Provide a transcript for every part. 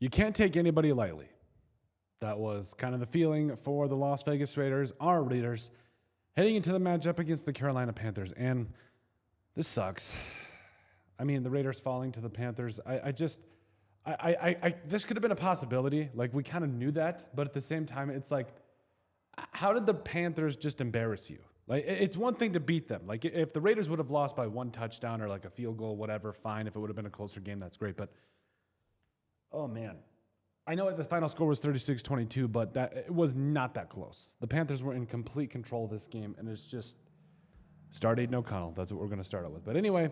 you can't take anybody lightly. That was kind of the feeling for the Las Vegas Raiders, our Raiders, heading into the matchup against the Carolina Panthers. And this sucks. I mean, the Raiders falling to the Panthers. This could have been a possibility. Like, we kind of knew that. But at the same time, it's like, how did the Panthers just embarrass you? Like, it's one thing to beat them. Like, if the Raiders would have lost by one touchdown or like a field goal, whatever, fine. If it would have been a closer game, that's great. But, oh, man. I know the final score was 36-22, but it was not that close. The Panthers were in complete control of this game, and it's just start Aiden O'Connell. That's what we're going to start out with. But anyway,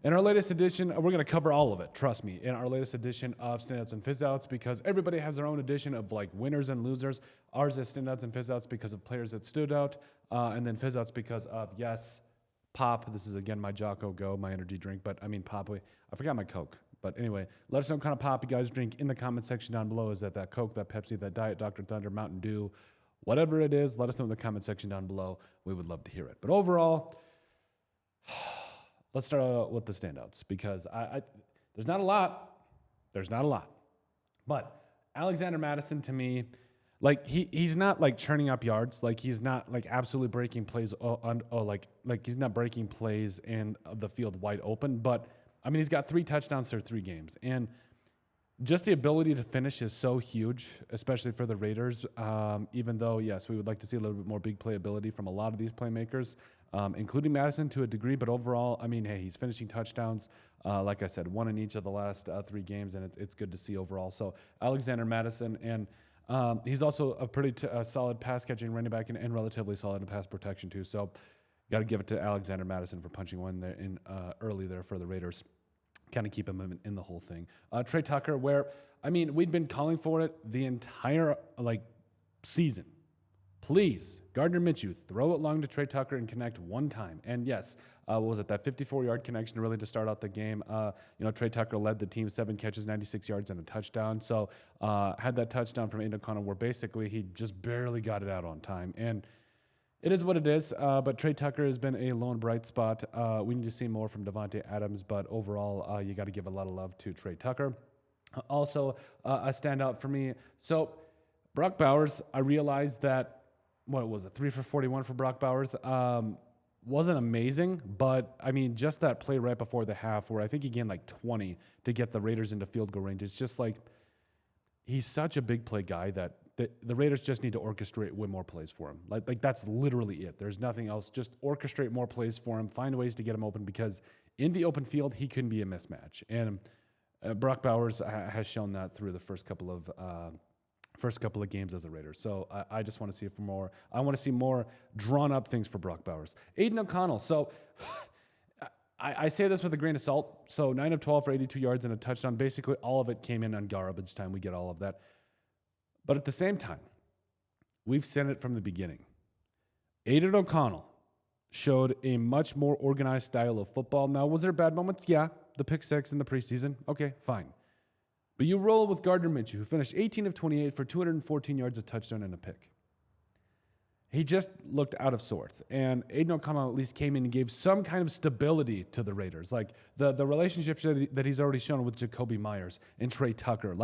in our latest edition, we're going to cover all of it, trust me, in our latest edition of Standouts and Fizzouts, because everybody has their own edition of like winners and losers. Ours is Standouts and Fizzouts because of players that stood out, and then Fizzouts because of, yes, Pop. This is, again, my Jocko Go, my energy drink, but I mean Pop. I forgot my Coke. But anyway, let us know what kind of pop you guys drink in the comment section down below. Is that Coke, that Pepsi, that Diet Dr. Thunder, Mountain Dew, whatever it is, let us know in the comment section down below. We would love to hear it. But overall, let's start out with the standouts because there's not a lot. There's not a lot. But Alexander Mattison, to me, like he's not like churning up yards. Like he's not like absolutely breaking plays like he's not breaking plays in the field wide open, but I mean, he's got 3 touchdowns through 3 games, and just the ability to finish is so huge, especially for the Raiders, even though, yes, we would like to see a little bit more big playability from a lot of these playmakers, including Madison to a degree, but overall, I mean, hey, he's finishing touchdowns, like I said, 1 in each of the last 3 games, and it's good to see overall. So Alexander Mattison, and he's also a pretty solid pass-catching running back and relatively solid in pass protection, too. So got to give it to Alexander Mattison for punching one there in early there for the Raiders. Kind of keep him in the whole thing. Trey Tucker, where, I mean, we'd been calling for it the entire, season. Please, Gardner Minshew, throw it long to Trey Tucker and connect one time. And yes, what was it, that 54-yard connection really to start out the game. Trey Tucker led the team, 7 catches, 96 yards, and a touchdown. So had that touchdown from Aiden O'Connell where basically he just barely got it out on time. And it is what it is, but Trey Tucker has been a lone bright spot. We need to see more from Davante Adams, but overall, you got to give a lot of love to Trey Tucker. Also, a standout for me. So, Brock Bowers, I realized that, what was it, 3 for 41 for Brock Bowers? Wasn't amazing, but, I mean, just that play right before the half where I think he gained like 20 to get the Raiders into field goal range. It's just like, he's such a big play guy that the Raiders just need to orchestrate way more plays for him. Like that's literally it. There's nothing else. Just orchestrate more plays for him. Find ways to get him open because in the open field, he couldn't be a mismatch. And Brock Bowers has shown that through the first couple of games as a Raider. So I just want to see it for more. I want to see more drawn up things for Brock Bowers. Aiden O'Connell. So I say this with a grain of salt. So 9 of 12 for 82 yards and a touchdown. Basically, all of it came in on garbage time. We get all of that. But at the same time, we've said it from the beginning. Aiden O'Connell showed a much more organized style of football. Now, was there bad moments? Yeah, the pick 6 in the preseason. Okay, fine. But you roll with Gardner Minshew, who finished 18 of 28 for 214 yards, a touchdown, and a pick. He just looked out of sorts. And Aiden O'Connell at least came in and gave some kind of stability to the Raiders. Like the relationships that he's already shown with Jacoby Myers and Trey Tucker.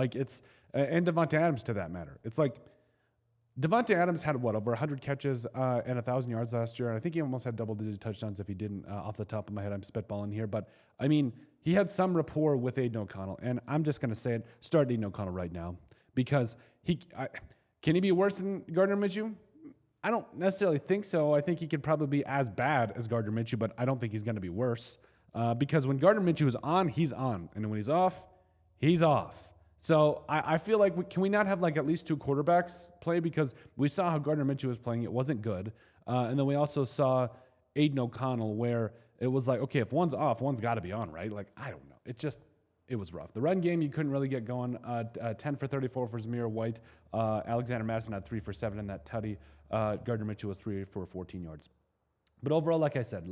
And Davante Adams to that matter. It's like Davante Adams had, over 100 catches and 1,000 yards last year. And I think he almost had double-digit touchdowns if he didn't, off the top of my head. I'm spitballing here. But, I mean, he had some rapport with Aiden O'Connell. And I'm just going to say it, start Aiden O'Connell right now. Because can he be worse than Gardner Minshew? I don't necessarily think so. I think he could probably be as bad as Gardner Minshew, but I don't think he's going to be worse. Because when Gardner Minshew is on, he's on. And when he's off, he's off. So I feel like, can we not have at least 2 quarterbacks play? Because we saw how Gardner Minshew was playing. It wasn't good. And then we also saw Aiden O'Connell where it was like, okay, if one's off, one's got to be on, right? I don't know. It was rough. The run game, you couldn't really get going. 10 for 34 for Zamir White. Alexander Mattison had 3 for 7 in that tutty. Gardner Minshew was 3 for 14 yards. But overall, like I said,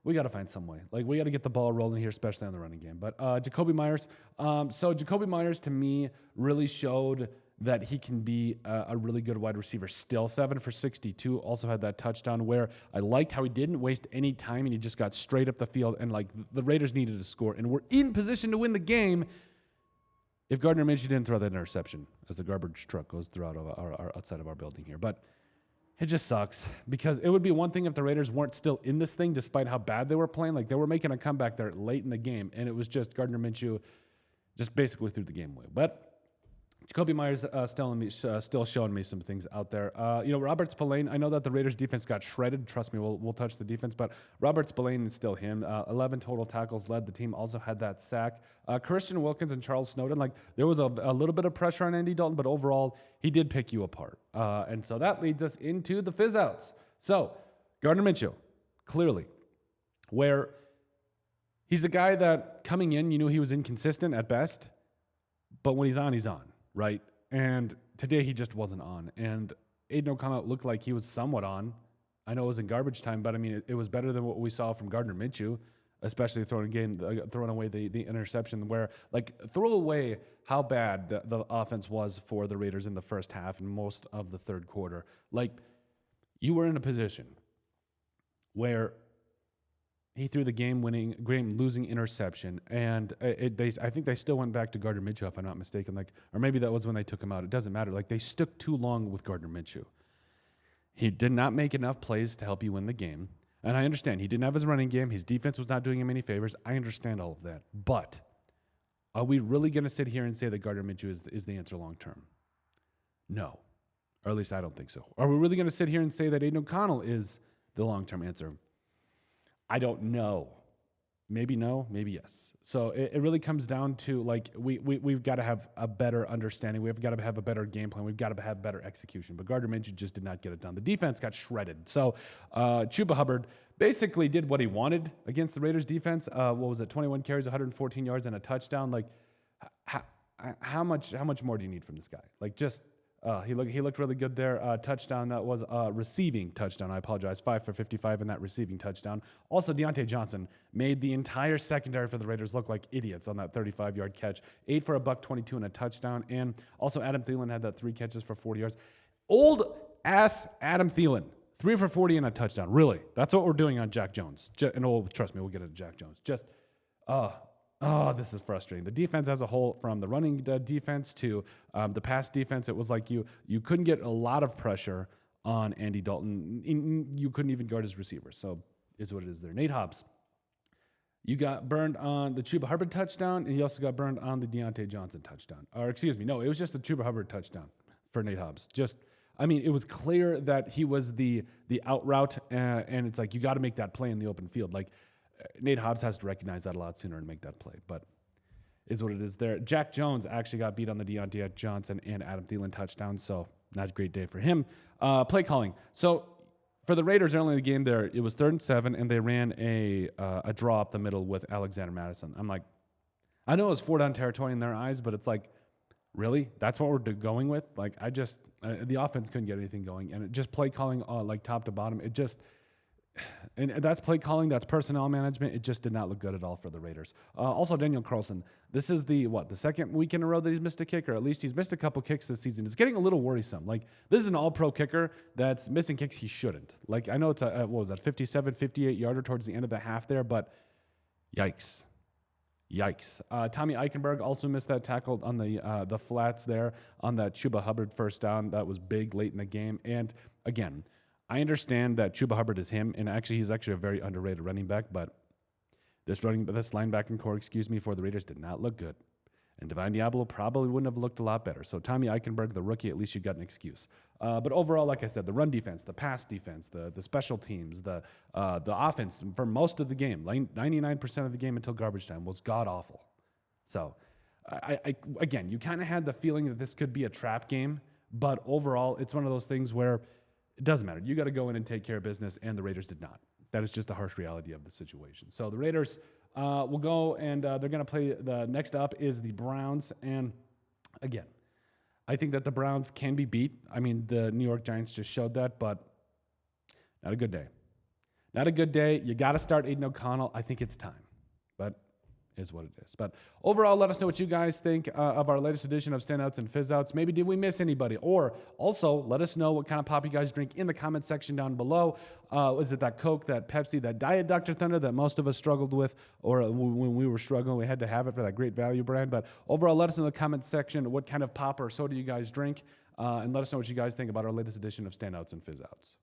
we got to find some way. We got to get the ball rolling here, especially on the running game. But Jacoby Myers. So Jacoby Myers, to me, really showed that he can be a really good wide receiver still. 7 for 62. Also had that touchdown where I liked how he didn't waste any time and he just got straight up the field. And the Raiders needed to score and were in position to win the game. if Gardner Minshew didn't throw that interception as the garbage truck goes throughout our outside of our building here. But it just sucks because it would be one thing if the Raiders weren't still in this thing despite how bad they were playing. Like, they were making a comeback there late in the game, and it was just Gardner Minshew just basically threw the game away. But Jacoby Myers still showing me some things out there. Robert Spillane, I know that the Raiders defense got shredded. Trust me, we'll touch the defense. But Robert Spillane is still him. 11 total tackles led the team. Also had that sack. Christian Wilkins and Charles Snowden, like, there was a little bit of pressure on Andy Dalton, but overall, he did pick you apart. And so that leads us into the fizzouts. So Gardner Minshew, clearly, where he's a guy that coming in, you knew he was inconsistent at best, but when he's on, right? And today he just wasn't on. And Aiden O'Connell looked like he was somewhat on. I know it was in garbage time, but I mean, it was better than what we saw from Gardner Minshew, especially throwing away the interception where, like, throw away how bad the offense was for the Raiders in the first half and most of the third quarter. Like, you were in a position where he threw the game-losing interception, and I think they still went back to Gardner Minshew, if I'm not mistaken. Like, or maybe that was when they took him out. It doesn't matter. Like, they stuck too long with Gardner Minshew. He did not make enough plays to help you win the game, and I understand he didn't have his running game. His defense was not doing him any favors. I understand all of that, but are we really going to sit here and say that Gardner Minshew is the answer long-term? No, or at least I don't think so. Are we really going to sit here and say that Aiden O'Connell is the long-term answer? I don't know. Maybe no, maybe yes. So it really comes down to, like, we've got to have a better understanding. We've got to have a better game plan. We've got to have better execution. But Gardner Minshew just did not get it done. The defense got shredded. So Chuba Hubbard basically did what he wanted against the Raiders defense. 21 carries, 114 yards, and a touchdown. Like, how much more do you need from this guy? Like, just he looked really good there. Touchdown, that was a receiving touchdown. I apologize. 5 for 55 in that receiving touchdown. Also, Deontay Johnson made the entire secondary for the Raiders look like idiots on that 35-yard catch. 8 for $122 and a touchdown. And also Adam Thielen had that 3 catches for 40 yards. Old-ass Adam Thielen, 3 for 40 and a touchdown. Really, that's what we're doing on Jack Jones. Trust me, we'll get it to Jack Jones. This is frustrating. The defense as a whole, from the running defense to the pass defense, it was like you couldn't get a lot of pressure on Andy Dalton. You couldn't even guard his receivers. So is what it is there. Nate Hobbs, you got burned on the Chuba Hubbard touchdown, and you also got burned on the Deontay Johnson touchdown. Or excuse me, no, it was just the Chuba Hubbard touchdown for Nate Hobbs. It was clear that he was the out route, and it's like you got to make that play in the open field. Like, Nate Hobbs has to recognize that a lot sooner and make that play, but is what it is there. Jack Jones actually got beat on the Deontay Johnson and Adam Thielen touchdown, so not a great day for him. Play calling. So for the Raiders early in the game there, it was 3rd and 7, and they ran a draw up the middle with Alexander Madison. I'm like, I know it was 4-down territory in their eyes, but it's like, really? That's what we're going with? Like, the offense couldn't get anything going, and it just play calling like top to bottom. And that's play calling, that's personnel management. It just did not look good at all for the Raiders. Also, Daniel Carlson. This is the second week in a row that he's missed a kick, or at least he's missed a couple kicks this season. It's getting a little worrisome. Like, this is an all-pro kicker that's missing kicks he shouldn't. Like, I know it's 57, 58-yarder towards the end of the half there, but yikes. Tommy Eichenberg also missed that tackle on the flats there on that Chuba Hubbard first down. That was big late in the game. And again, I understand that Chuba Hubbard is him, and he's actually a very underrated running back, but this linebacking core, for the Raiders did not look good. And Divine Diablo probably wouldn't have looked a lot better. So Tommy Eichenberg, the rookie, at least you got an excuse. But overall, like I said, the run defense, the pass defense, the special teams, the offense for most of the game, 99% of the game until garbage time, was god-awful. So, again, you kind of had the feeling that this could be a trap game, but overall, it's one of those things where it doesn't matter. You got to go in and take care of business, and the Raiders did not. That is just the harsh reality of the situation. So the Raiders will go, and they're going to play. The next up is the Browns. And again, I think that the Browns can be beat. I mean, the New York Giants just showed that, but not a good day. Not a good day. You got to start Aiden O'Connell. I think it's time. But is what it is. But overall, let us know what you guys think of our latest edition of Standouts and Fizzouts. Maybe did we miss anybody? Or also, let us know what kind of pop you guys drink in the comment section down below. Was it that Coke, that Pepsi, that Diet Dr. Thunder that most of us struggled with? Or when we were struggling, we had to have it for that great value brand. But overall, let us know in the comment section what kind of pop or soda you guys drink. And let us know what you guys think about our latest edition of Standouts and Fizzouts.